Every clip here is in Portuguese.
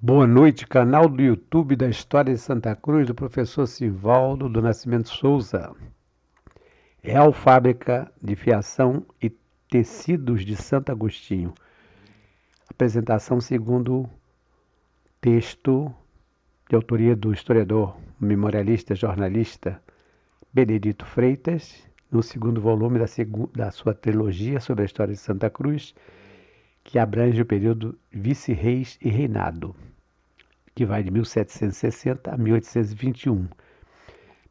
Boa noite, canal do YouTube da História de Santa Cruz, do professor Sivaldo do Nascimento Souza. Real Fábrica de Fiação e Tecidos de Santo Agostinho. Apresentação segundo texto de autoria do historiador, memorialista, jornalista Benedito Freitas, no segundo volume da sua trilogia sobre a história de Santa Cruz, que abrange o período vice-reis e reinado, que vai de 1760 a 1821.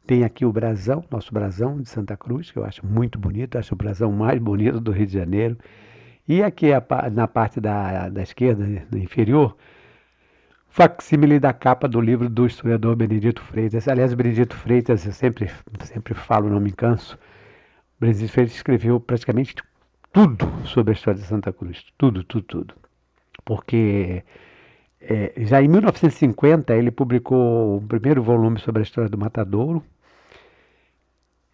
Tem aqui o brasão, nosso brasão de Santa Cruz, que eu acho muito bonito, acho o brasão mais bonito do Rio de Janeiro. E aqui na parte da esquerda, inferior, facsímile da capa do livro do historiador Benedito Freitas. Aliás, Benedito Freitas, eu sempre falo, não me canso. Benedito Freitas escreveu praticamente tudo sobre a história de Santa Cruz. Tudo, tudo, tudo. Porque já em 1950 ele publicou o primeiro volume sobre a história do Matadouro.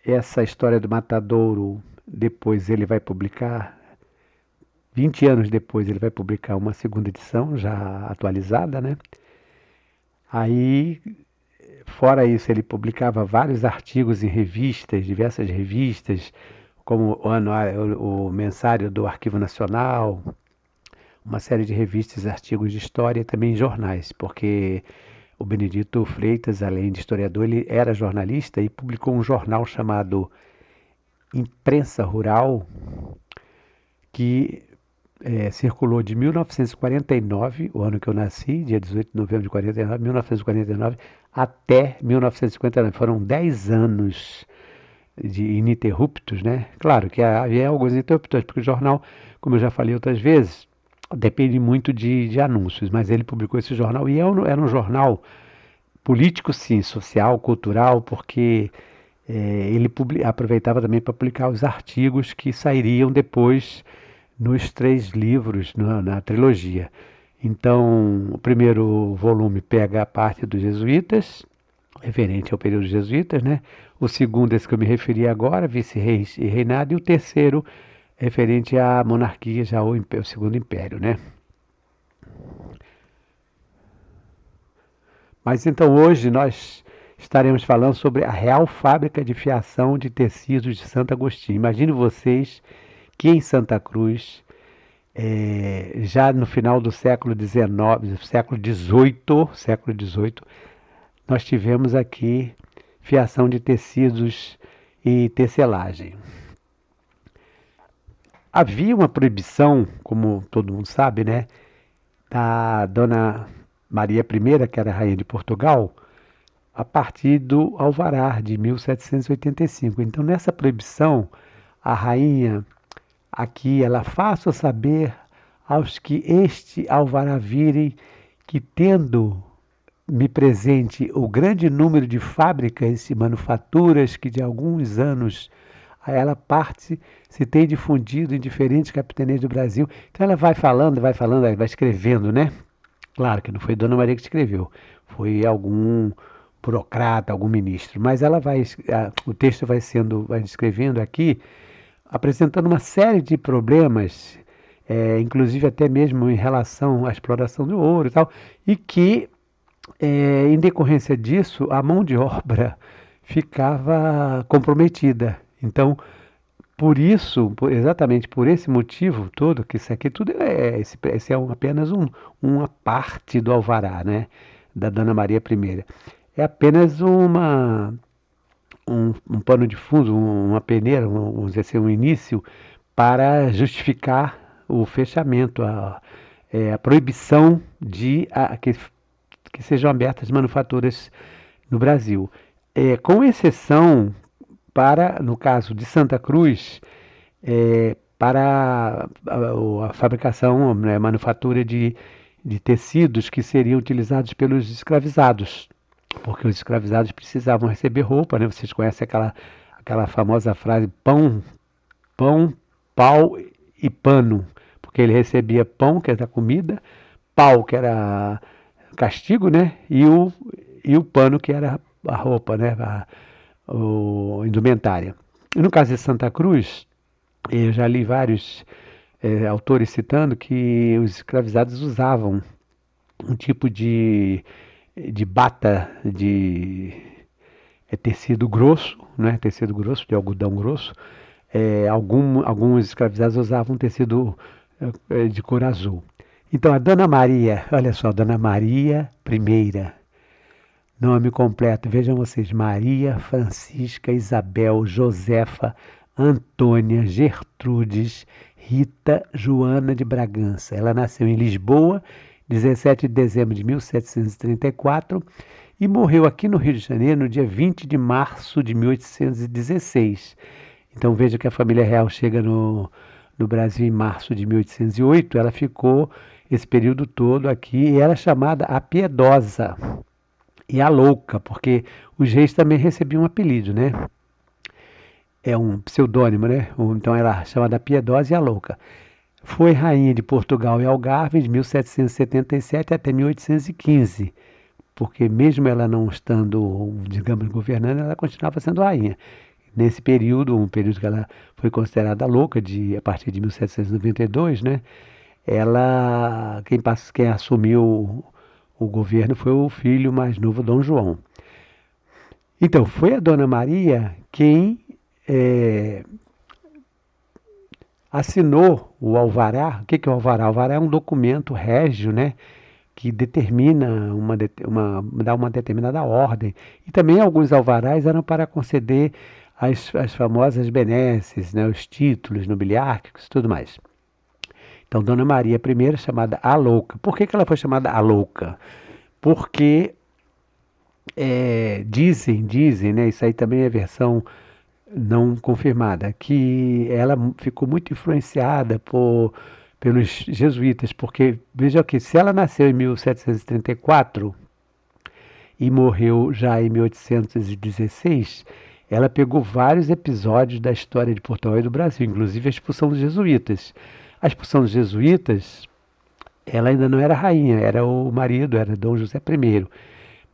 Essa história do Matadouro, depois ele vai publicar, 20 anos depois ele vai publicar uma segunda edição, já atualizada, né? Aí, fora isso, ele publicava vários artigos em revistas, diversas revistas, como o Mensário do Arquivo Nacional, uma série de revistas, artigos de história e também jornais, porque o Benedito Freitas, além de historiador, ele era jornalista e publicou um jornal chamado Imprensa Rural, que circulou de 1949, o ano que eu nasci, dia 18 de novembro de 49, 1949, até 1959. Foram 10 anos de ininterruptos, né? Claro que havia alguns interruptores, porque o jornal, como eu já falei outras vezes, depende muito de anúncios, mas ele publicou esse jornal e era um jornal político, sim, social, cultural, porque ele aproveitava também para publicar os artigos que sairiam depois nos 3 livros, na trilogia. Então, o primeiro volume pega a parte dos jesuítas, referente ao período dos jesuítas, né? O segundo, esse que eu me referi agora, vice-reis e reinado, e o terceiro, referente à monarquia, já o segundo império, né? Mas então hoje nós estaremos falando sobre a Real Fábrica de Fiação de Tecidos de Santo Agostinho. Imagine vocês que em Santa Cruz, já no final do século XIX, século XVIII, nós tivemos aqui fiação de tecidos e tecelagem. Havia uma proibição, como todo mundo sabe, né, da Dona Maria I, que era rainha de Portugal, a partir do Alvará de 1785. Então, nessa proibição, a rainha aqui ela faça saber aos que este alvará virem que, tendo me presente o grande número de fábricas e manufaturas que de alguns anos a ela parte se tem difundido em diferentes capitanias do Brasil. Então ela vai falando, vai escrevendo, né? Claro que não foi Dona Maria que escreveu, foi algum burocrata, algum ministro, mas ela o texto vai descrevendo aqui, apresentando uma série de problemas, inclusive até mesmo em relação à exploração do ouro e tal, e que, em decorrência disso, a mão de obra ficava comprometida. Então, por isso, exatamente por esse motivo todo, que isso aqui tudo esse é apenas uma parte do alvará, né, da Dona Maria I. É apenas um pano de fundo, uma peneira, vamos dizer assim, um início para justificar o fechamento, a proibição que sejam abertas manufaturas no Brasil. Com exceção para, no caso de Santa Cruz, para a fabricação, né, manufatura de tecidos que seriam utilizados pelos escravizados, porque os escravizados precisavam receber roupa, né? Vocês conhecem aquela famosa frase pão, pau e pano, porque ele recebia pão, que era comida, pau, que era castigo, né? E o pano, que era a roupa, né? O indumentária. E no caso de Santa Cruz, eu já li vários autores citando que os escravizados usavam um tipo de bata de tecido grosso, né? Tecido grosso, de algodão grosso. Alguns escravizados usavam tecido de cor azul. Então, a Dona Maria, olha só, Dona Maria I, nome completo, vejam vocês, Maria Francisca Isabel Josefa Antônia Gertrudes Rita Joana de Bragança. Ela nasceu em Lisboa, 17 de dezembro de 1734 e morreu aqui no Rio de Janeiro no dia 20 de março de 1816. Então veja que a família real chega no Brasil em março de 1808, ela ficou esse período todo aqui e era chamada a Piedosa e a Louca, porque os reis também recebiam um apelido, né? É um pseudônimo, né? Então ela é chamada Piedosa e a Louca. Foi rainha de Portugal e Algarve de 1777 até 1815, porque mesmo ela não estando, digamos, governando, ela continuava sendo rainha. Nesse período, um período que ela foi considerada louca, a partir de 1792, né? Quem assumiu o governo foi o filho mais novo, Dom João. Então, foi a Dona Maria quem assinou o alvará. O que é o alvará? O alvará é um documento régio, né? Que determina dá uma determinada ordem. E também alguns alvarás eram para conceder as famosas benesses, né, os títulos nobiliárquicos e tudo mais. Então, Dona Maria I, chamada a Louca. Por que ela foi chamada a Louca? Porque dizem, né, isso aí também é versão não confirmada, que ela ficou muito influenciada pelos jesuítas, porque veja que se ela nasceu em 1734 e morreu já em 1816, ela pegou vários episódios da história de Portugal e do Brasil, inclusive a expulsão dos jesuítas. A expulsão dos jesuítas, ela ainda não era rainha, era o marido, era Dom José I.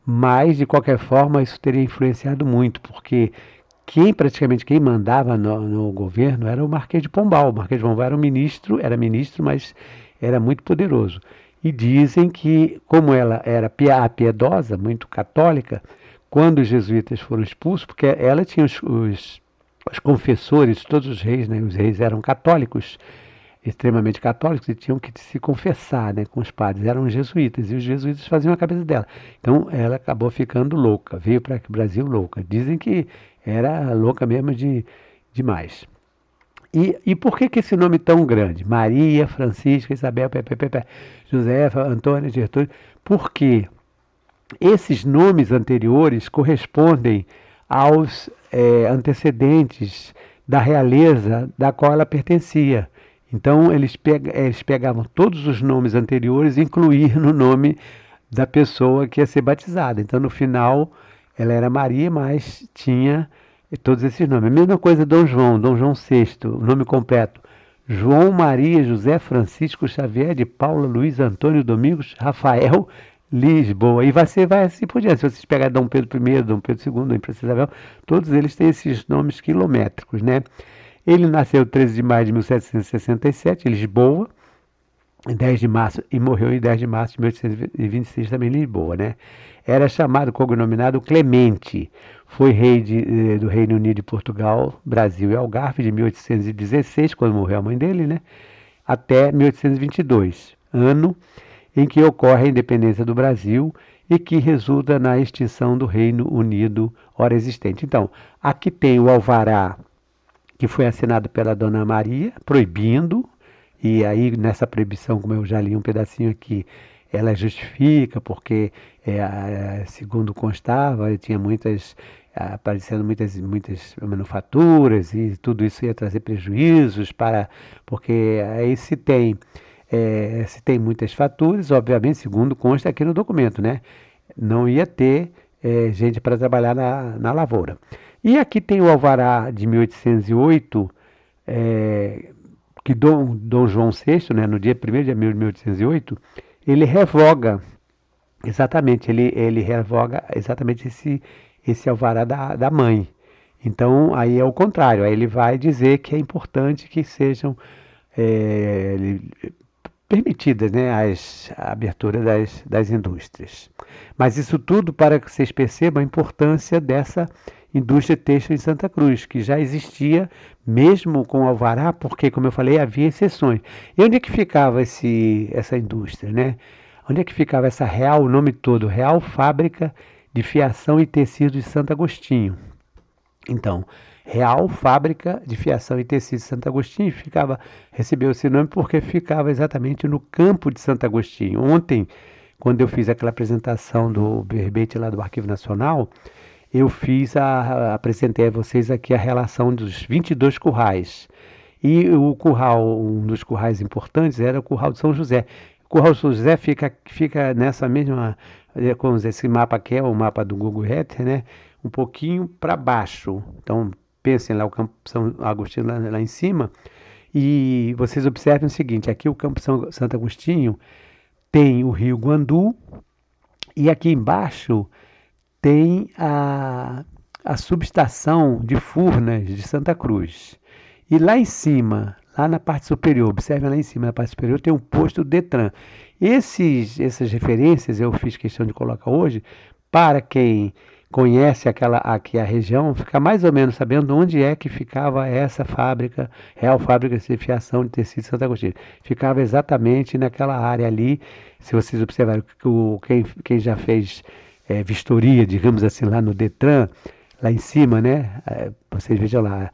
Mas, de qualquer forma, isso teria influenciado muito, porque praticamente quem mandava no governo era o Marquês de Pombal. O Marquês de Pombal era ministro, mas era muito poderoso. E dizem que, como ela era piedosa, muito católica, quando os jesuítas foram expulsos, porque ela tinha os confessores, todos os reis, né? Os reis eram católicos, extremamente católicos, e tinham que se confessar, né, com os padres. Eram os jesuítas, e os jesuítas faziam a cabeça dela. Então ela acabou ficando louca, veio para o Brasil louca. Dizem que era louca mesmo demais. E por que esse nome tão grande? Maria, Francisca, Isabel, Josefa, Antônia, Gertrude. Porque esses nomes anteriores correspondem aos antecedentes da realeza da qual ela pertencia. Então eles pegavam todos os nomes anteriores e incluíam no nome da pessoa que ia ser batizada. Então no final ela era Maria, mas tinha todos esses nomes. A mesma coisa Dom João VI, o nome completo. João Maria José Francisco Xavier de Paula Luiz Antônio Domingos Rafael Lisboa. E vai assim por diante. Se vocês pegarem Dom Pedro I, Dom Pedro II, Dom Princesa Isabel, todos eles têm esses nomes quilométricos, né? Ele nasceu 13 de maio de 1767 em Lisboa, 10 de março, e morreu em 10 de março de 1826 também em Lisboa, né? Era chamado, cognominado Clemente. Foi rei do Reino Unido de Portugal, Brasil e Algarve de 1816, quando morreu a mãe dele, né? Até 1822, ano em que ocorre a independência do Brasil e que resulta na extinção do Reino Unido ora existente. Então, aqui tem o alvará que foi assinado pela Dona Maria, proibindo, e aí nessa proibição, como eu já li um pedacinho aqui, ela justifica, porque, segundo constava, tinha aparecendo muitas manufaturas, e tudo isso ia trazer prejuízos, porque aí se tem muitas faturas, obviamente, segundo consta aqui no documento, né? Não ia ter gente para trabalhar na lavoura. E aqui tem o alvará de 1808, que Dom João VI, né, no dia 1º de abril de 1808, ele revoga exatamente esse alvará da mãe. Então, aí é o contrário, aí ele vai dizer que é importante que sejam permitidas, né, a abertura das indústrias. Mas isso tudo para que vocês percebam a importância dessa indústria têxtil em Santa Cruz, que já existia mesmo com alvará, porque, como eu falei, havia exceções. E onde é que ficava essa indústria, né? Onde é que ficava essa Real, o nome todo, Real Fábrica de Fiação e Tecido de Santo Agostinho. Então, Real Fábrica de Fiação e Tecido de Santo Agostinho recebeu esse nome porque ficava exatamente no campo de Santo Agostinho. Ontem, quando eu fiz aquela apresentação do verbete lá do Arquivo Nacional, eu apresentei a vocês aqui a relação dos 22 currais. E o curral, um dos currais importantes era o curral de São José. O curral de São José fica nessa mesma, como dizer, esse mapa aqui é o mapa do Google Earth, né? Um pouquinho para baixo. Então, pensem lá o Campo São Agostinho lá em cima. E vocês observem o seguinte, aqui o Campo Santo Agostinho tem o rio Guandu e aqui embaixo tem a subestação de Furnas de Santa Cruz. E lá em cima, lá na parte superior, observem lá em cima, na parte superior, tem um posto do Detran. Essas referências eu fiz questão de colocar hoje para quem conhece aqui a região, ficar mais ou menos sabendo onde é que ficava essa fábrica, Real Fábrica de Fiação de Tecido de Santo Agostinho. Ficava exatamente naquela área ali, se vocês observarem, quem já fez vistoria, digamos assim, lá no Detran, lá em cima, né? Vocês vejam lá,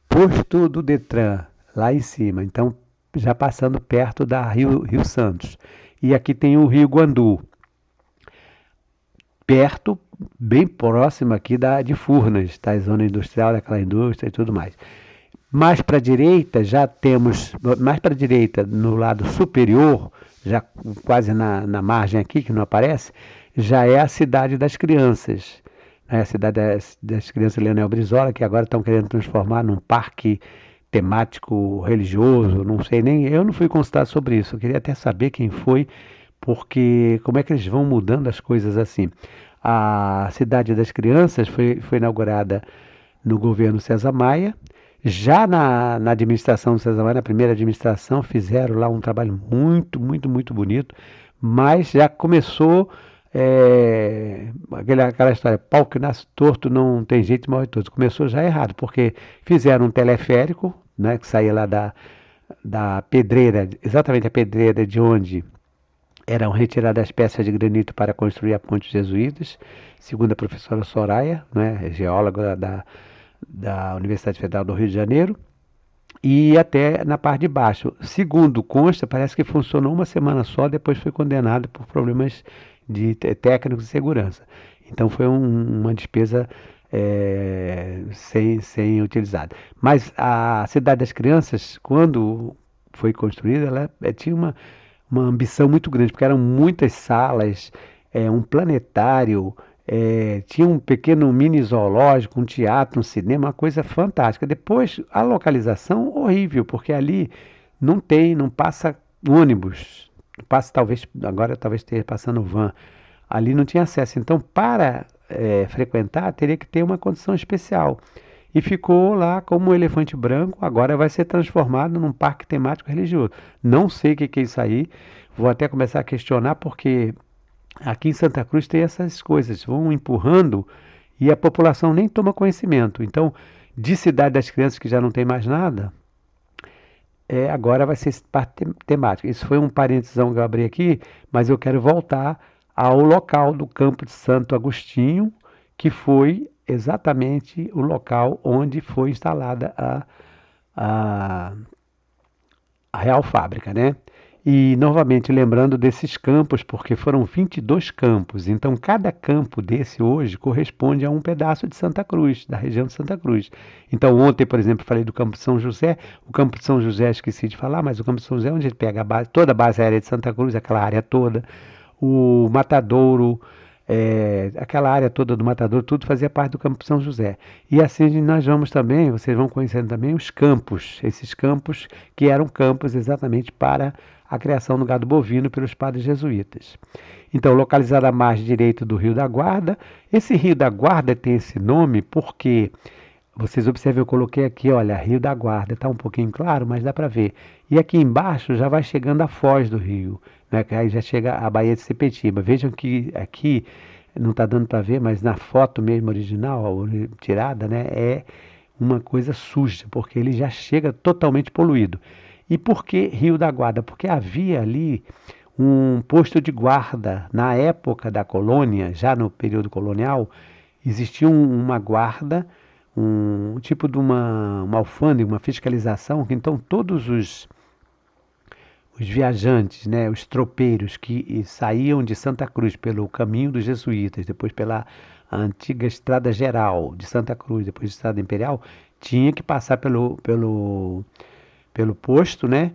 posto do Detran, lá em cima. Então, já passando perto da Rio Santos. E aqui tem o Rio Guandu, perto, bem próximo aqui de Furnas, da zona industrial, daquela indústria e tudo mais. Mais para a direita, mais para a direita, no lado superior, já quase na margem aqui, que não aparece, já é a Cidade das Crianças. A Cidade das Crianças Leonel Brizola, que agora estão querendo transformar num parque temático religioso, não sei nem, eu não fui consultado sobre isso, eu queria até saber quem foi, porque como é que eles vão mudando as coisas assim. A Cidade das Crianças foi inaugurada no governo César Maia. Já na administração do César Maia, na primeira administração, fizeram lá um trabalho muito, muito, muito bonito, mas já começou aquela história, pau que nasce torto não tem jeito de morrer torto. Começou já errado, porque fizeram um teleférico, né, que saía lá da pedreira, exatamente a pedreira de onde eram retiradas as peças de granito para construir a Ponte Jesuítas, segundo a professora Soraya, né, geóloga da Universidade Federal do Rio de Janeiro, e até na parte de baixo. Segundo consta, parece que funcionou uma semana só, depois foi condenado por problemas de técnicos de segurança. Então foi uma despesa sem utilizada. Mas a Cidade das Crianças, quando foi construída, ela tinha uma ambição muito grande, porque eram muitas salas, um planetário, tinha um pequeno mini zoológico, um teatro, um cinema, uma coisa fantástica. Depois, a localização horrível, porque ali não passa ônibus, passa agora talvez esteja passando van, ali não tinha acesso. Então, para frequentar, teria que ter uma condição especial. E ficou lá como um elefante branco, agora vai ser transformado num parque temático religioso. Não sei o que é isso aí, vou até começar a questionar, porque aqui em Santa Cruz tem essas coisas, vão empurrando e a população nem toma conhecimento. Então, de Cidade das Crianças, que já não tem mais nada, agora vai ser parque temático. Isso foi um parêntesão que eu abri aqui, mas eu quero voltar ao local do Campo de Santo Agostinho, que foi exatamente o local onde foi instalada a Real Fábrica, né? E, novamente, lembrando desses campos, porque foram 22 campos, então cada campo desse hoje corresponde a um pedaço de Santa Cruz, da região de Santa Cruz. Então, ontem, por exemplo, falei do Campo de São José, o Campo de São José esqueci de falar, mas o Campo de São José é onde ele pega toda a base aérea de Santa Cruz, aquela área toda, o Matadouro, aquela área toda do Matadouro, tudo fazia parte do Campo de São José. E assim nós vamos também, vocês vão conhecendo também os campos, esses campos que eram campos exatamente para a criação do gado bovino pelos padres jesuítas. Então, localizado à margem direita do Rio da Guarda, esse Rio da Guarda tem esse nome porque Vocês observem, eu coloquei aqui, olha, Rio da Guarda, está um pouquinho claro, mas dá para ver. E aqui embaixo já vai chegando a foz do rio, né? Que aí já chega a Baía de Sepetiba. Vejam que aqui não está dando para ver, mas na foto mesmo original, tirada, né, é uma coisa suja, porque ele já chega totalmente poluído. E por que Rio da Guarda? Porque havia ali um posto de guarda na época da colônia, já no período colonial, existia uma guarda, um tipo de uma alfândega, uma fiscalização, que então todos os viajantes, né, os tropeiros que saíam de Santa Cruz pelo caminho dos jesuítas, depois pela antiga Estrada Geral de Santa Cruz, depois Estrada Imperial, tinha que passar pelo posto, né?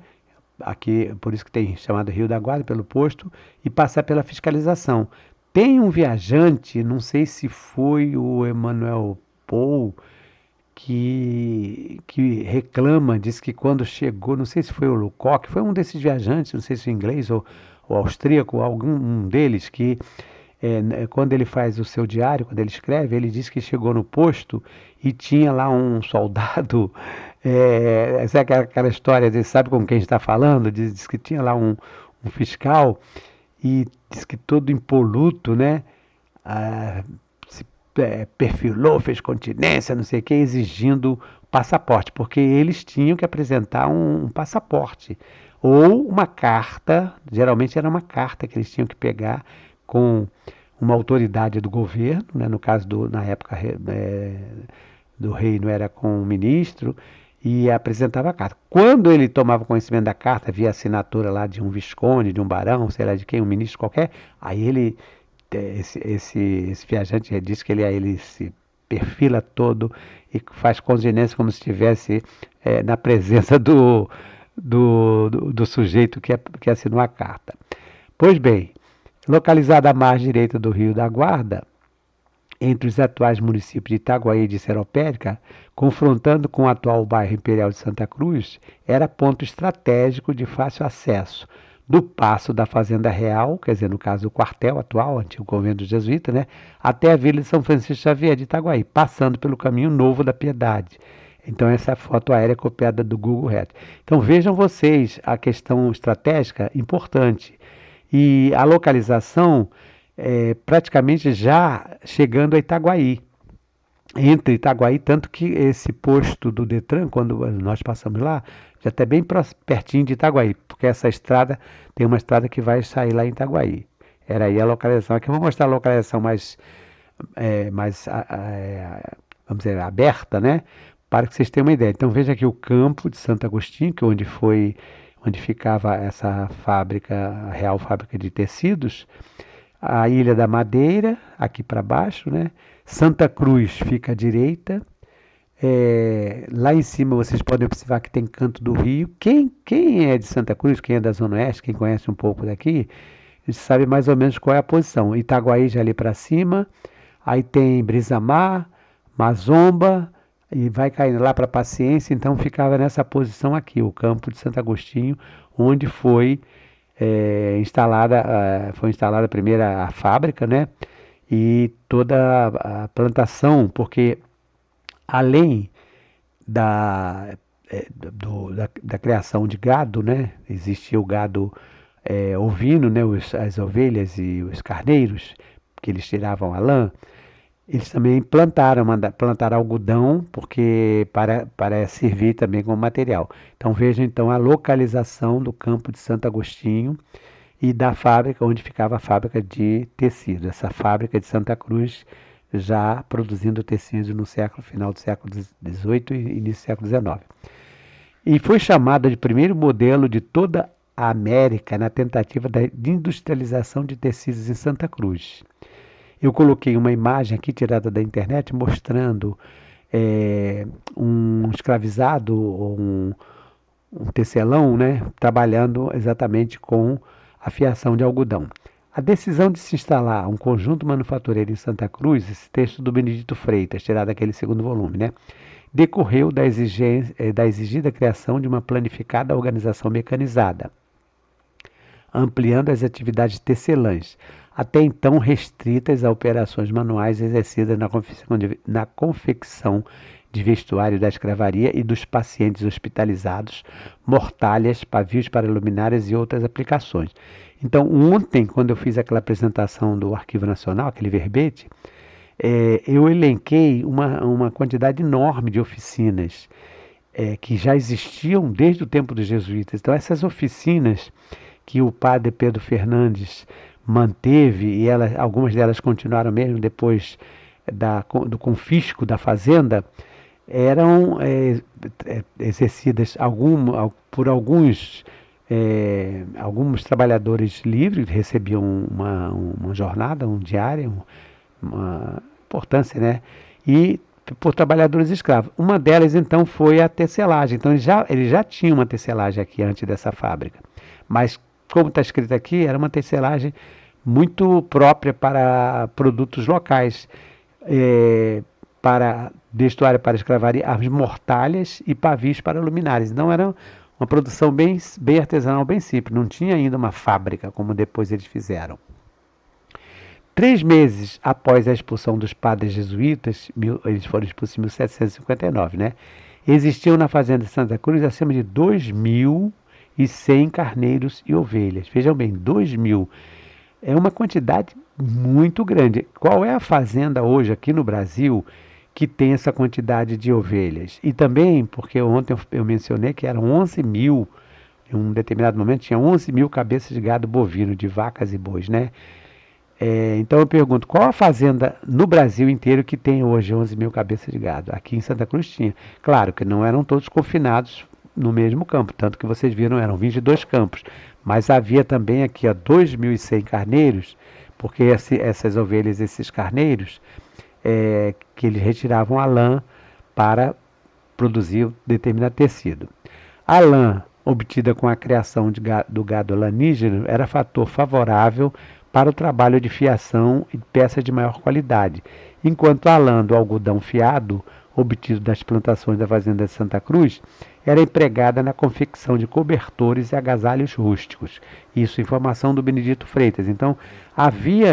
Aqui, por isso que tem chamado Rio da Guarda, pelo posto, e passar pela fiscalização. Tem um viajante, não sei se foi o Emanuel Paul, que reclama, diz que quando chegou, não sei se foi o Lucock, foi um desses viajantes, não sei se inglês ou austríaco, algum um deles, que quando ele faz o seu diário, quando ele escreve, ele diz que chegou no posto e tinha lá um soldado, sabe aquela história, de, sabe com quem está falando? Diz que tinha lá um fiscal e diz que todo impoluto, né? Ah, se perfilou, fez continência, não sei o que, exigindo passaporte, porque eles tinham que apresentar um passaporte ou uma carta, geralmente era uma carta que eles tinham que pegar com uma autoridade do governo, né, no caso na época do reino era com o ministro, e apresentava a carta. Quando ele tomava conhecimento da carta, via assinatura lá de um visconde, de um barão, sei lá de quem, um ministro qualquer, aí ele esse viajante disse que ele se perfila todo e faz continência como se estivesse na presença do sujeito que assinou a carta. Pois bem, localizada à margem direita do Rio da Guarda, entre os atuais municípios de Itaguaí e de Seropédica, confrontando com o atual bairro Imperial de Santa Cruz, era ponto estratégico de fácil acesso do Paço da Fazenda Real, quer dizer, no caso o quartel atual, antigo convento dos jesuítas, né, até a Vila de São Francisco Xavier de Itaguaí, passando pelo caminho novo da Piedade. Então essa é a foto aérea copiada do Google Earth. Então vejam vocês a questão estratégica importante. E a localização praticamente já chegando a Itaguaí. Entre Itaguaí, tanto que esse posto do Detran, quando nós passamos lá, já está bem pertinho de Itaguaí, porque essa estrada tem uma estrada que vai sair lá em Itaguaí. Era aí a localização. Aqui eu vou mostrar a localização vamos dizer, aberta, né? Para que vocês tenham uma ideia. Então veja aqui o campo de Santo Agostinho, que é onde ficava essa fábrica, a Real Fábrica de Tecidos, a Ilha da Madeira, aqui para baixo, né? Santa Cruz fica à direita. Lá em cima vocês podem observar que tem Canto do Rio. Quem é de Santa Cruz, quem é da Zona Oeste, quem conhece um pouco daqui, sabe mais ou menos qual é a posição. Itaguaí já ali para cima, aí tem Brisamar, Mazomba, e vai caindo lá para Paciência, então ficava nessa posição aqui, o campo de Santo Agostinho, onde foi foi instalada a primeira a fábrica, né? E toda a plantação, porque além da criação de gado, né? Existia o gado ovino, né? As ovelhas e os carneiros, que eles tiravam a lã. Eles também plantaram algodão, porque para servir também como material. Então vejam então a localização do campo de Santo Agostinho e da fábrica onde ficava a fábrica de tecido. Essa fábrica de Santa Cruz já produzindo tecido no final do século XVIII e início do século XIX. E foi chamada de primeiro modelo de toda a América na tentativa de industrialização de tecidos em Santa Cruz. Eu coloquei uma imagem aqui tirada da internet mostrando um escravizado ou um tecelão, né, trabalhando exatamente com a fiação de algodão. A decisão de se instalar um conjunto manufatureiro em Santa Cruz, esse texto do Benedito Freitas, tirado daquele segundo volume, né, decorreu da exigida criação de uma planificada organização mecanizada. ampliando as atividades tecelãs, até então restritas a operações manuais exercidas na confecção de vestuário da escravaria e dos pacientes hospitalizados, mortalhas, pavios para luminárias e outras aplicações. Então, ontem, quando eu fiz aquela apresentação do Arquivo Nacional, aquele verbete, eu elenquei uma quantidade enorme de oficinas que já existiam desde o tempo dos jesuítas. Então, essas oficinas que o padre Pedro Fernandes manteve, e algumas delas continuaram mesmo depois do confisco da fazenda, eram exercidas por alguns trabalhadores livres, recebiam uma jornada, um diário, uma importância, né? E por trabalhadores escravos. Uma delas, então, foi a tecelagem. Então, ele já tinha uma tecelagem aqui antes dessa fábrica. Mas, como está escrito aqui, era uma tecelagem muito própria para produtos locais, para vestuário para escravaria, as mortalhas e pavios para luminárias. Então, era uma produção bem artesanal, bem simples. Não tinha ainda uma fábrica, como depois eles fizeram. 3 meses após a expulsão dos padres jesuítas, eles foram expulsos em 1759, né? Existiam na fazenda de Santa Cruz acima de 2.100 carneiros e ovelhas. Vejam bem, 2.000 é uma quantidade muito grande. Qual é a fazenda hoje aqui no Brasil que tem essa quantidade de ovelhas? E também, porque ontem eu mencionei que eram 11.000, em um determinado momento tinha 11.000 cabeças de gado bovino, de vacas e bois, né? Então eu pergunto, qual a fazenda no Brasil inteiro que tem hoje 11.000 cabeças de gado? Aqui em Santa Cruz tinha. Claro que não eram todos confinados no mesmo campo, tanto que vocês viram, eram 22 campos. Mas havia também aqui 2.100 carneiros, porque essas ovelhas, esses carneiros, que eles retiravam a lã para produzir determinado tecido. A lã obtida com a criação do gado lanígeno era fator favorável para o trabalho de fiação e peças de maior qualidade, enquanto a lã do algodão fiado, obtido das plantações da fazenda de Santa Cruz, era empregada na confecção de cobertores e agasalhos rústicos. Isso, informação do Benedito Freitas. Então,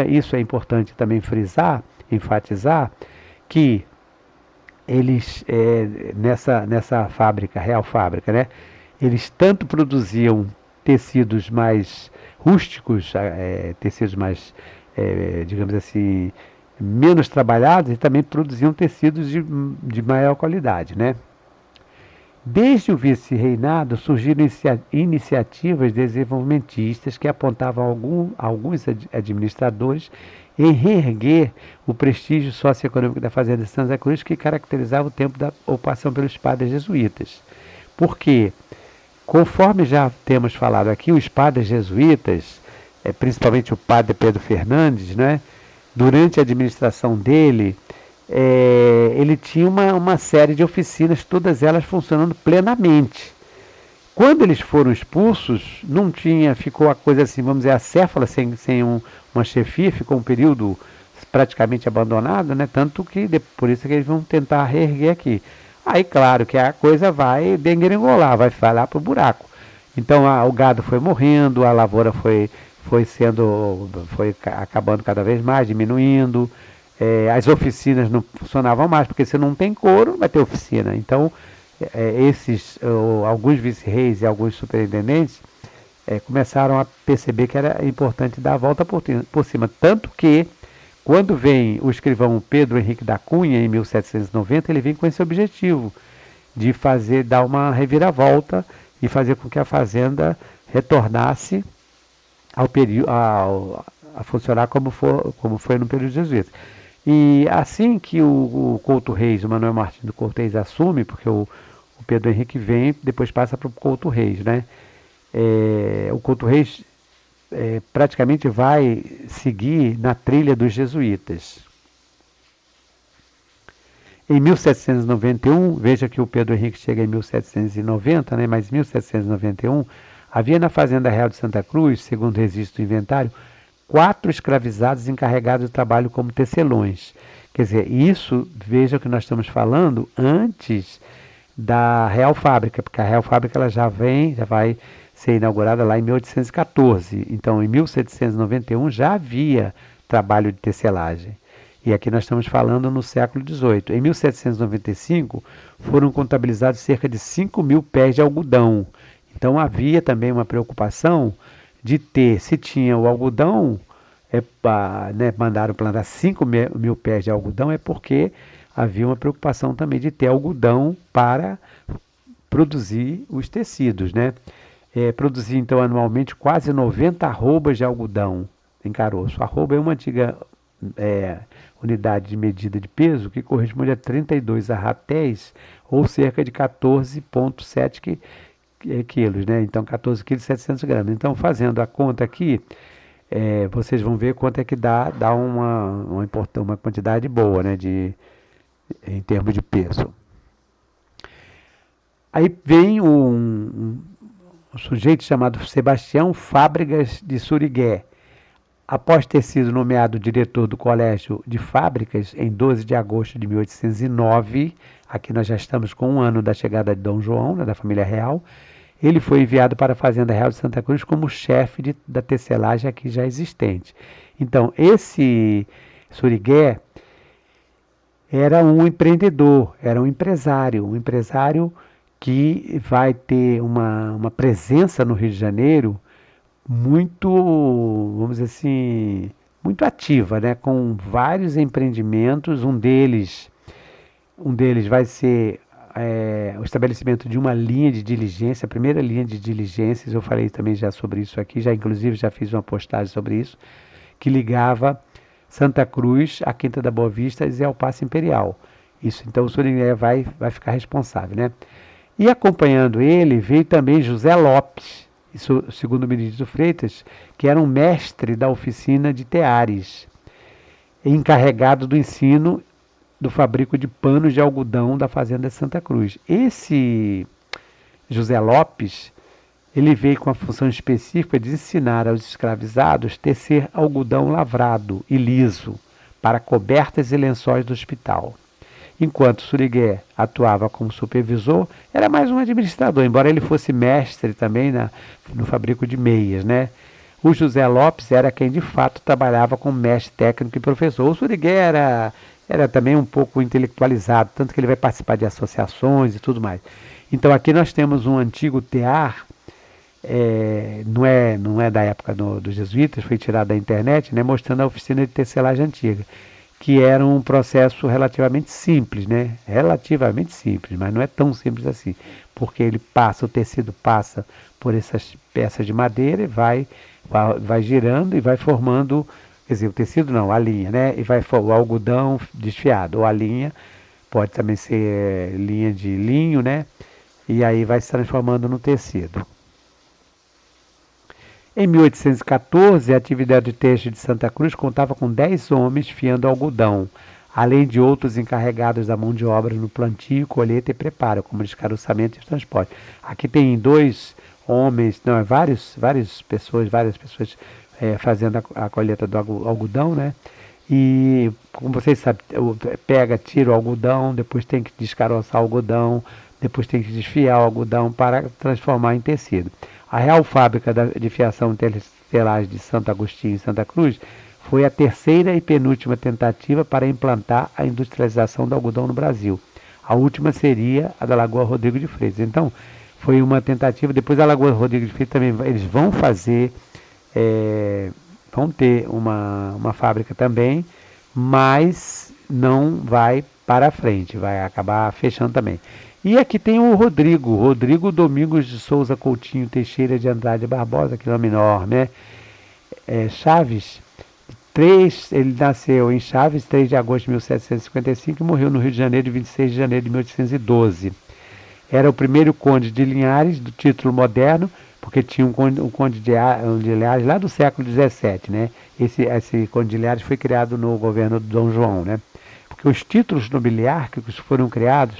isso é importante também frisar, enfatizar, que eles, nessa fábrica, Real Fábrica, né, eles tanto produziam tecidos mais rústicos, tecidos mais, digamos assim, menos trabalhados, e também produziam tecidos de maior qualidade, né? Desde o vice-reinado surgiram iniciativas desenvolvimentistas que apontavam alguns administradores em reerguer o prestígio socioeconômico da fazenda de Santa Cruz, que caracterizava o tempo da ocupação pelos padres jesuítas. Por quê? Conforme já temos falado aqui, os padres jesuítas, principalmente o padre Pedro Fernandes, né, durante a administração dele, ele tinha uma série de oficinas, todas elas funcionando plenamente. Quando eles foram expulsos, ficou a coisa assim, vamos dizer, acéfala, sem uma chefia, ficou um período praticamente abandonado, né, tanto que por isso que eles vão tentar reerguer aqui. Aí, claro, que a coisa vai degringolar, vai lá para o buraco. Então, o gado foi morrendo, a lavoura foi acabando cada vez mais, diminuindo. As oficinas não funcionavam mais, porque se não tem couro, não vai ter oficina. Então, alguns vice-reis e alguns superintendentes começaram a perceber que era importante dar a volta por cima. Tanto que, quando vem o escrivão Pedro Henrique da Cunha, em 1790, ele vem com esse objetivo de dar uma reviravolta e fazer com que a fazenda retornasse a funcionar como foi no período jesuíta. E assim que o Couto Reis, o Manuel Martins do Cortês assume, porque o Pedro Henrique vem, depois passa para o Couto Reis, né? O Couto Reis praticamente vai seguir na trilha dos jesuítas. Em 1791, veja que o Pedro Henrique chega em 1790, né, mas em 1791, havia na Fazenda Real de Santa Cruz, segundo o registro do inventário, 4 escravizados encarregados de trabalho como tecelões. Quer dizer, isso, veja que nós estamos falando antes da Real Fábrica, porque a Real Fábrica ela já vai ser inaugurada lá em 1814. Então, em 1791 já havia trabalho de tecelagem. E aqui nós estamos falando no século XVIII. Em 1795 foram contabilizados cerca de 5.000 pés de algodão. Então havia também uma preocupação de ter, se tinha o algodão, né, mandaram plantar 5.000 pés de algodão, é porque havia uma preocupação também de ter algodão para produzir os tecidos, né? Produzia então anualmente quase 90 arrobas de algodão em caroço. Arroba é uma antiga unidade de medida de peso que corresponde a 32 arratéis, ou cerca de 14,7 quilos, né? Então 14 quilos e 700 gramas. Então fazendo a conta aqui, vocês vão ver quanto é que dá uma quantidade boa, né, em termos de peso. Aí vem um sujeito chamado Sebastião Fábricas de Surigué. Após ter sido nomeado diretor do Colégio de Fábricas em 12 de agosto de 1809, aqui nós já estamos com um ano da chegada de Dom João, né, da família real, ele foi enviado para a Fazenda Real de Santa Cruz como chefe da tecelagem aqui já existente. Então, esse Surigué era um empreendedor, era um empresário que vai ter uma presença no Rio de Janeiro muito, vamos dizer assim, muito ativa, né? Com vários empreendimentos. Um deles vai ser o estabelecimento de uma linha de diligência, a primeira linha de diligências. Eu falei também já sobre isso aqui, inclusive já fiz uma postagem sobre isso, que ligava Santa Cruz à Quinta da Boa Vista e ao Paço Imperial. Isso, então o Surigué vai ficar responsável, né? E acompanhando ele veio também José Lopes, isso, segundo o ministro Freitas, que era um mestre da oficina de teares, encarregado do ensino do fabrico de panos de algodão da fazenda de Santa Cruz. Esse José Lopes, ele veio com a função específica de ensinar aos escravizados tecer algodão lavrado e liso para cobertas e lençóis do hospital. Enquanto Surigué atuava como supervisor, era mais um administrador, embora ele fosse mestre também no fabrico de meias, né? O José Lopes era quem de fato trabalhava como mestre técnico e professor. O Surigué era também um pouco intelectualizado, tanto que ele vai participar de associações e tudo mais. Então aqui nós temos um antigo tear, não é da época dos jesuítas, foi tirado da internet, né, mostrando a oficina de tecelagem antiga, que era um processo relativamente simples, né? Relativamente simples, mas não é tão simples assim, porque o tecido passa por essas peças de madeira e vai girando e vai formando, quer dizer, o tecido não, a linha, né? E vai o algodão desfiado, ou a linha, pode também ser linha de linho, né? E aí vai se transformando no tecido. Em 1814, a atividade têxtil de Santa Cruz contava com 10 homens fiando algodão, além de outros encarregados da mão de obra no plantio, colheita e preparo, como descaroçamento e transporte. Aqui tem 2 homens, não, várias pessoas fazendo a colheita do algodão, né? E, como vocês sabem, tira o algodão, depois tem que descaroçar o algodão, depois tem que desfiar o algodão para transformar em tecido. A Real Fábrica de Fiação e Tecelagem de Santo Agostinho e Santa Cruz foi a terceira e penúltima tentativa para implantar a industrialização do algodão no Brasil. A última seria a da Lagoa Rodrigo de Freitas. Então, foi uma tentativa. Depois a Lagoa Rodrigo de Freitas também, eles vão fazer, vão ter uma fábrica também, mas não vai para frente, vai acabar fechando também. E aqui tem o Rodrigo Domingos de Souza Coutinho Teixeira de Andrade Barbosa, que nome enorme, né? Chaves, ele nasceu em Chaves, 3 de agosto de 1755 e morreu no Rio de Janeiro, de 26 de janeiro de 1812. Era o primeiro conde de Linhares, do título moderno, porque tinha um conde de Linhares lá do século XVII, né? Esse conde de Linhares foi criado no governo do Dom João, né? Porque os títulos nobiliárquicos foram criados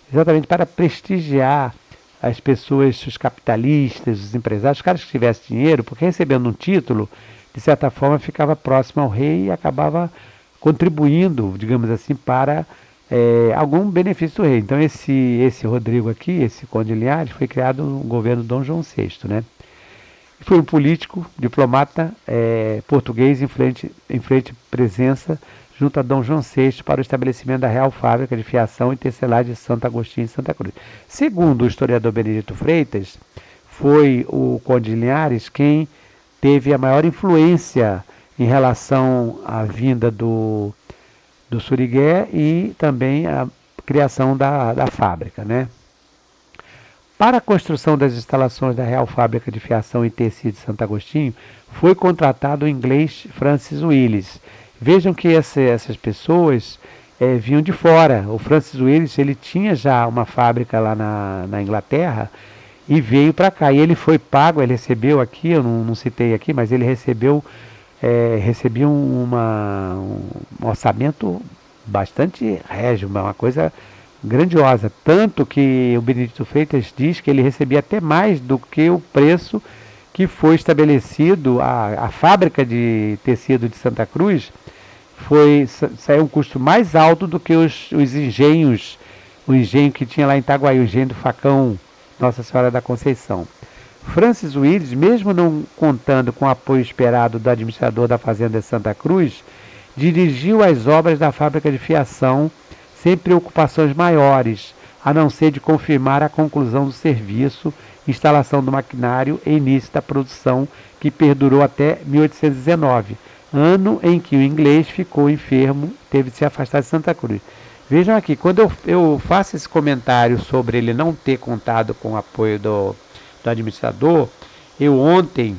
exatamente para prestigiar as pessoas, os capitalistas, os empresários, os caras que tivessem dinheiro, porque recebendo um título, de certa forma, ficava próximo ao rei e acabava contribuindo, digamos assim, para algum benefício do rei. Então esse Rodrigo aqui, esse Conde de Linhares, foi criado no governo Dom João VI, né? Foi um político, diplomata português influente presença junto a Dom João VI para o estabelecimento da Real Fábrica de Fiação e Tecelagem de Santo Agostinho em Santa Cruz. Segundo o historiador Benedito Freitas, foi o Conde de Linhares quem teve a maior influência em relação à vinda do Surigué e também a criação da fábrica, né? Para a construção das instalações da Real Fábrica de Fiação e Tecido de Santo Agostinho, foi contratado o inglês Francis Willis. Vejam que essas pessoas vinham de fora. O Francis Willis ele tinha já uma fábrica lá na Inglaterra e veio para cá. E ele foi pago, ele recebeu aqui, eu não citei aqui, mas ele recebeu um orçamento bastante régio, uma coisa grandiosa, tanto que o Benedito Freitas diz que ele recebia até mais do que o preço que foi estabelecido, a fábrica de tecido de Santa Cruz saiu um custo mais alto do que os engenhos, o engenho que tinha lá em Itaguaí, o engenho do Facão Nossa Senhora da Conceição. Francis Willis, mesmo não contando com o apoio esperado do administrador da Fazenda de Santa Cruz, dirigiu as obras da fábrica de fiação sem preocupações maiores, a não ser de confirmar a conclusão do serviço, instalação do maquinário e início da produção, que perdurou até 1819, ano em que o inglês ficou enfermo, teve de se afastar de Santa Cruz. Vejam aqui, quando eu faço esse comentário sobre ele não ter contado com o apoio do administrador, eu ontem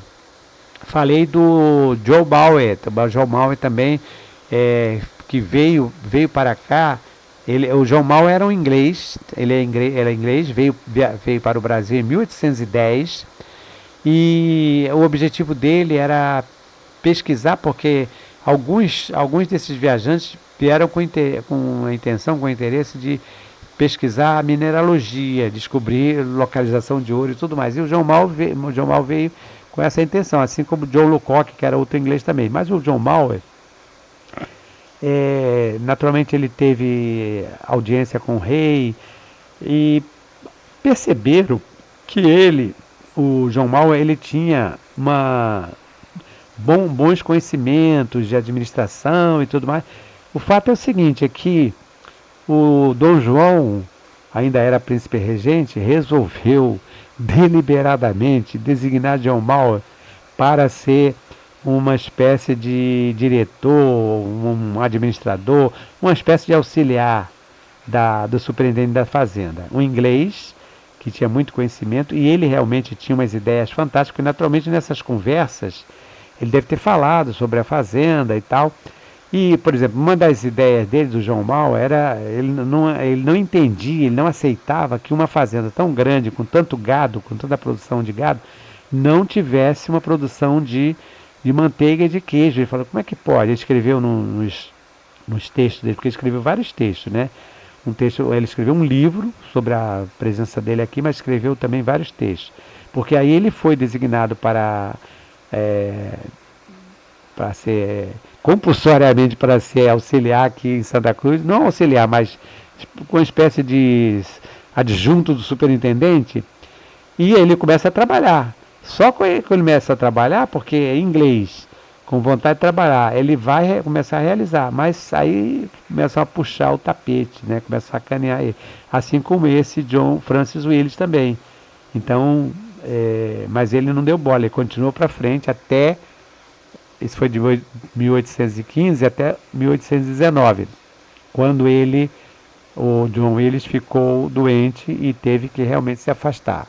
falei do Joe Bauer. O Joe Bauer também, que veio para cá. O João Mal era um inglês, era inglês, veio para o Brasil em 1810 e o objetivo dele era pesquisar, porque alguns desses viajantes vieram com a intenção, com o interesse de pesquisar a mineralogia, descobrir localização de ouro e tudo mais. E o João Mal veio com essa intenção, assim como o John Lucock, que era outro inglês também. Mas o João Mal, naturalmente ele teve audiência com o rei e perceberam que o João Mal, ele tinha bons conhecimentos de administração e tudo mais. O fato é o seguinte, é que o Dom João, ainda era príncipe regente, resolveu deliberadamente designar João Mal para ser uma espécie de diretor, um administrador, uma espécie de auxiliar do superintendente da fazenda. Um inglês que tinha muito conhecimento e ele realmente tinha umas ideias fantásticas, porque naturalmente nessas conversas ele deve ter falado sobre a fazenda e tal. E, por exemplo, uma das ideias dele, do João Mal, era ele não entendia, ele não aceitava que uma fazenda tão grande, com tanto gado, com tanta produção de gado, não tivesse uma produção de manteiga e de queijo. Ele falou, como é que pode? Ele escreveu nos textos dele, porque ele escreveu vários textos, né? Ele escreveu um livro sobre a presença dele aqui, mas escreveu também vários textos. Porque aí ele foi designado para ser, compulsoriamente, para ser auxiliar aqui em Santa Cruz, não auxiliar, mas com uma espécie de adjunto do superintendente, e ele começa a trabalhar. Só quando ele começa a trabalhar, porque é inglês, com vontade de trabalhar, ele vai começar a realizar, mas aí começam a puxar o tapete, né? Começa a sacanear ele. Assim como esse John Francis Willis também. Então, mas ele não deu bola, ele continuou para frente até, isso foi de 1815 até 1819, quando o John Willis ficou doente e teve que realmente se afastar.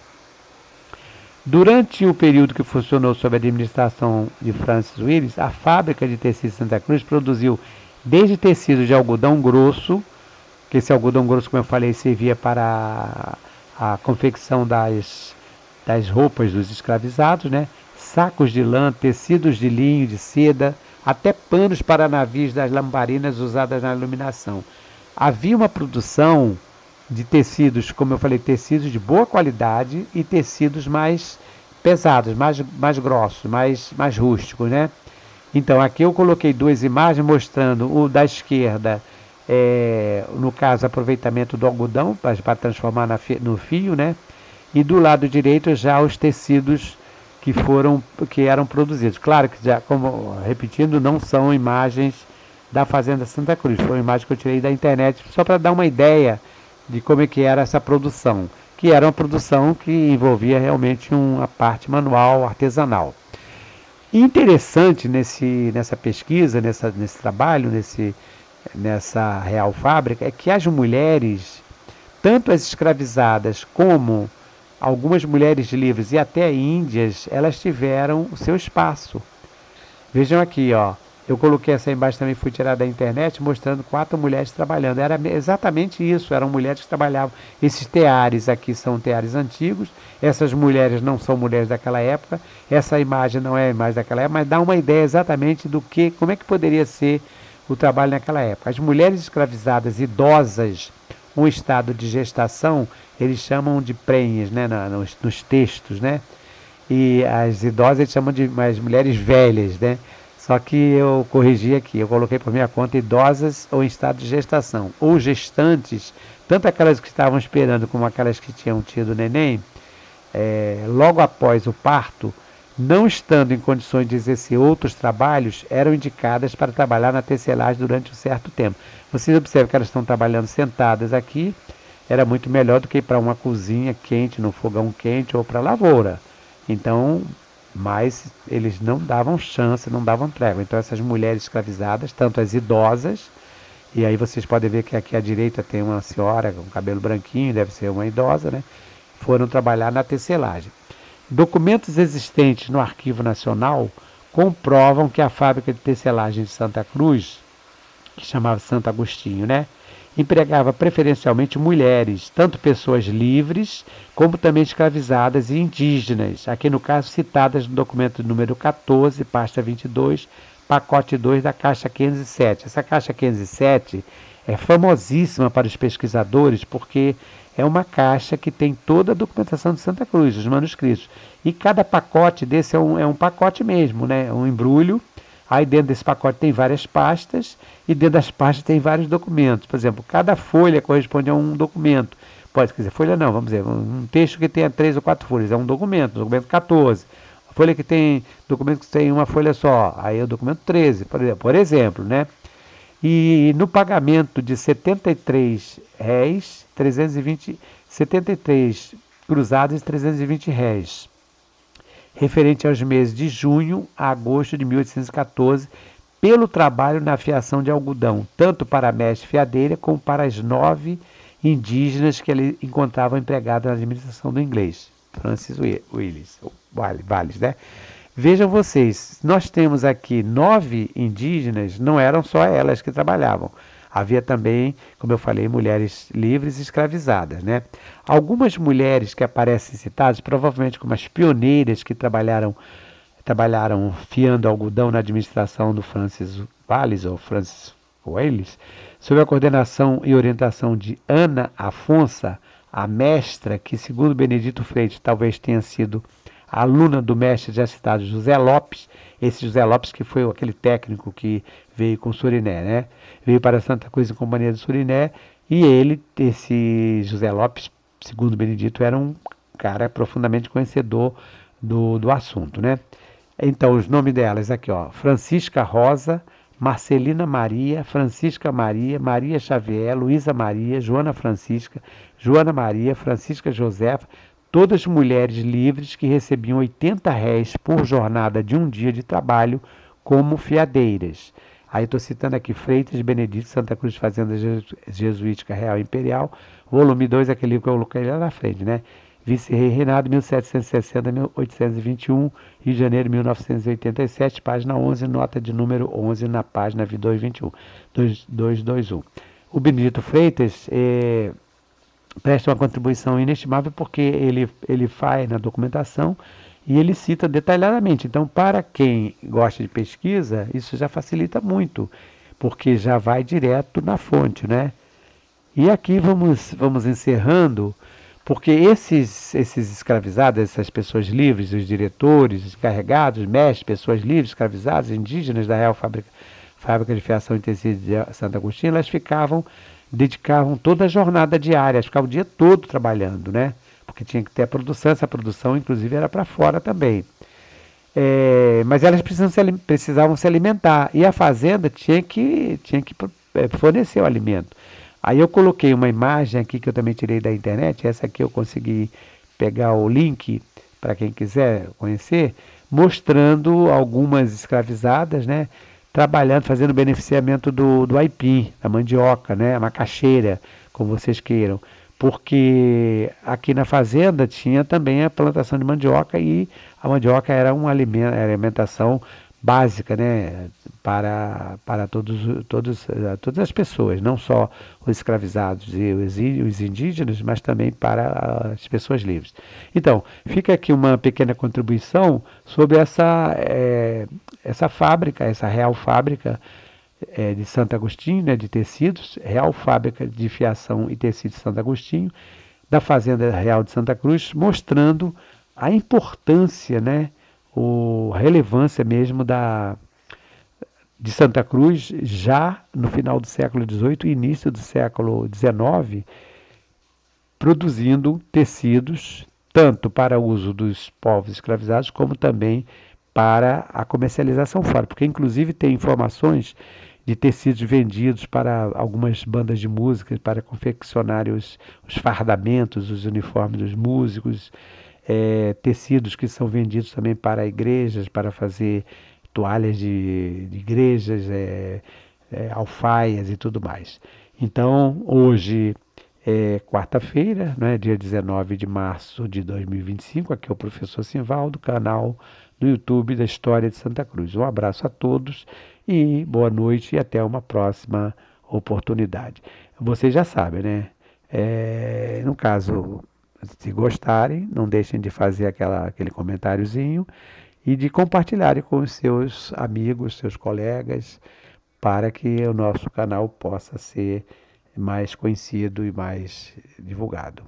Durante o período que funcionou sob a administração de Francis Willis, a fábrica de tecidos de Santa Cruz produziu desde tecidos de algodão grosso, que esse algodão grosso, como eu falei, servia para a confecção das roupas dos escravizados, né? Sacos de lã, tecidos de linho, de seda, até panos para navios das lamparinas usadas na iluminação. Havia uma produção de tecidos, como eu falei, tecidos de boa qualidade e tecidos mais pesados, mais grossos, mais rústicos, né? Então aqui eu coloquei duas imagens mostrando o da esquerda, no caso, aproveitamento do algodão para transformar no fio, né? E do lado direito já os tecidos que eram produzidos. Claro que já, como repetindo, não são imagens da Fazenda Santa Cruz, foi uma imagem que eu tirei da internet só para dar uma ideia de como é que era essa produção, que era uma produção que envolvia realmente uma parte manual, artesanal. Interessante nessa pesquisa, nesse trabalho, nessa real fábrica, é que as mulheres, tanto as escravizadas como algumas mulheres livres e até índias, elas tiveram o seu espaço. Vejam aqui, ó. Eu coloquei essa imagem também, fui tirada da internet, mostrando 4 mulheres trabalhando. Era exatamente isso, eram mulheres que trabalhavam. Esses teares aqui são teares antigos, essas mulheres não são mulheres daquela época, essa imagem não é a imagem daquela época, mas dá uma ideia exatamente como é que poderia ser o trabalho naquela época. As mulheres escravizadas idosas, um estado de gestação, eles chamam de prenhes, né, nos textos, né? E as idosas eles chamam de as mulheres velhas, né? Só que eu corrigi aqui, eu coloquei por minha conta idosas ou em estado de gestação, ou gestantes, tanto aquelas que estavam esperando como aquelas que tinham tido neném, logo após o parto, não estando em condições de exercer outros trabalhos, eram indicadas para trabalhar na tecelagem durante um certo tempo. Vocês observam que elas estão trabalhando sentadas aqui, era muito melhor do que ir para uma cozinha quente, no fogão quente ou para a lavoura. Então, mas eles não davam chance, não davam trégua. Então essas mulheres escravizadas, tanto as idosas, e aí vocês podem ver que aqui à direita tem uma senhora com cabelo branquinho, deve ser uma idosa, né? Foram trabalhar na tecelagem. Documentos existentes no Arquivo Nacional comprovam que a fábrica de tecelagem de Santa Cruz, que chamava Santo Agostinho, né? Empregava preferencialmente mulheres, tanto pessoas livres, como também escravizadas e indígenas, aqui no caso citadas no documento número 14, pasta 22, pacote 2 da Caixa 507. Essa Caixa 507 é famosíssima para os pesquisadores porque é uma caixa que tem toda a documentação de Santa Cruz, os manuscritos. E cada pacote desse é um pacote mesmo, né? Um embrulho. Aí dentro desse pacote tem várias pastas e dentro das pastas tem vários documentos. Por exemplo, cada folha corresponde a um documento. Pode dizer, folha não, vamos dizer, um texto que tenha 3 ou 4 folhas, é um documento 14. A folha que tem, documento que tem uma folha só, aí é o documento 13, por exemplo, né? E no pagamento de 73 réis, 73 cruzados e 320 réis, referente aos meses de junho a agosto de 1814, pelo trabalho na fiação de algodão, tanto para a mestre fiadeira como para as 9 indígenas que ele encontrava empregadas na administração do inglês, Francis Wallis, né? Vejam vocês, nós temos aqui 9 indígenas, não eram só elas que trabalhavam. Havia também, como eu falei, mulheres livres e escravizadas, né? Algumas mulheres que aparecem citadas, provavelmente como as pioneiras que trabalharam fiando algodão na administração do Francis Wallis ou Francis Wallis, sob a coordenação e orientação de Ana Afonso, a mestra que, segundo Benedito Freitas, talvez tenha sido a aluna do mestre já citado José Lopes, esse José Lopes que foi aquele técnico que veio com Suriné, né? Veio para Santa Cruz em companhia de Suriné e esse José Lopes, segundo Benedito, era um cara profundamente conhecedor do assunto, né? Então, os nomes delas aqui, ó, Francisca Rosa, Marcelina Maria, Francisca Maria, Maria Xavier, Luísa Maria, Joana Francisca, Joana Maria, Francisca Josefa, todas mulheres livres que recebiam 80 réis por jornada de um dia de trabalho como fiadeiras. Aí estou citando aqui Freitas Benedito, Santa Cruz Fazenda Jesuítica Real Imperial, volume 2, aquele livro que eu coloquei lá na frente, né? Vice-Rei Reinado, 1760-1821, Rio de Janeiro, 1987, página 11, nota de número 11 na página 221. O Benedito Freitas presta uma contribuição inestimável porque ele faz na documentação e ele cita detalhadamente. Então, para quem gosta de pesquisa, isso já facilita muito, porque já vai direto na fonte, né? E aqui vamos encerrando, porque esses escravizados, essas pessoas livres, os diretores, os encarregados, mestres, pessoas livres, escravizadas, indígenas da Real fábrica de fiação e tecido de Santo Agostinho, elas dedicavam toda a jornada diária, elas ficavam o dia todo trabalhando, né? Porque tinha que ter a produção, essa produção inclusive era para fora também. Mas elas precisavam se alimentar e a fazenda tinha que fornecer o alimento. Aí eu coloquei uma imagem aqui que eu também tirei da internet, essa aqui eu consegui pegar o link para quem quiser conhecer, mostrando algumas escravizadas, né, trabalhando, fazendo beneficiamento do aipim, da mandioca, né, a macaxeira, como vocês queiram. Porque aqui na fazenda tinha também a plantação de mandioca e a mandioca era uma alimentação básica, né, para todas as pessoas, não só os escravizados e os indígenas, mas também para as pessoas livres. Então, fica aqui uma pequena contribuição sobre essa fábrica, essa real fábrica de Santo Agostinho, né, de tecidos, Real Fábrica de Fiação e Tecidos de Santo Agostinho, da Fazenda Real de Santa Cruz, mostrando a importância, né, a relevância mesmo de Santa Cruz já no final do século XVIII e início do século XIX, produzindo tecidos tanto para uso dos povos escravizados como também para a comercialização fora, porque inclusive tem informações de tecidos vendidos para algumas bandas de música, para confeccionar os fardamentos, os uniformes dos músicos, tecidos que são vendidos também para igrejas, para fazer toalhas de igrejas, alfaias e tudo mais. Então, hoje é quarta-feira, né, dia 19 de março de 2025, aqui é o professor Simvaldo, canal do YouTube da História de Santa Cruz. Um abraço a todos e boa noite e até uma próxima oportunidade. Vocês já sabem, né? No caso, se gostarem, não deixem de fazer aquele comentáriozinho e de compartilharem com os seus amigos, seus colegas, para que o nosso canal possa ser mais conhecido e mais divulgado.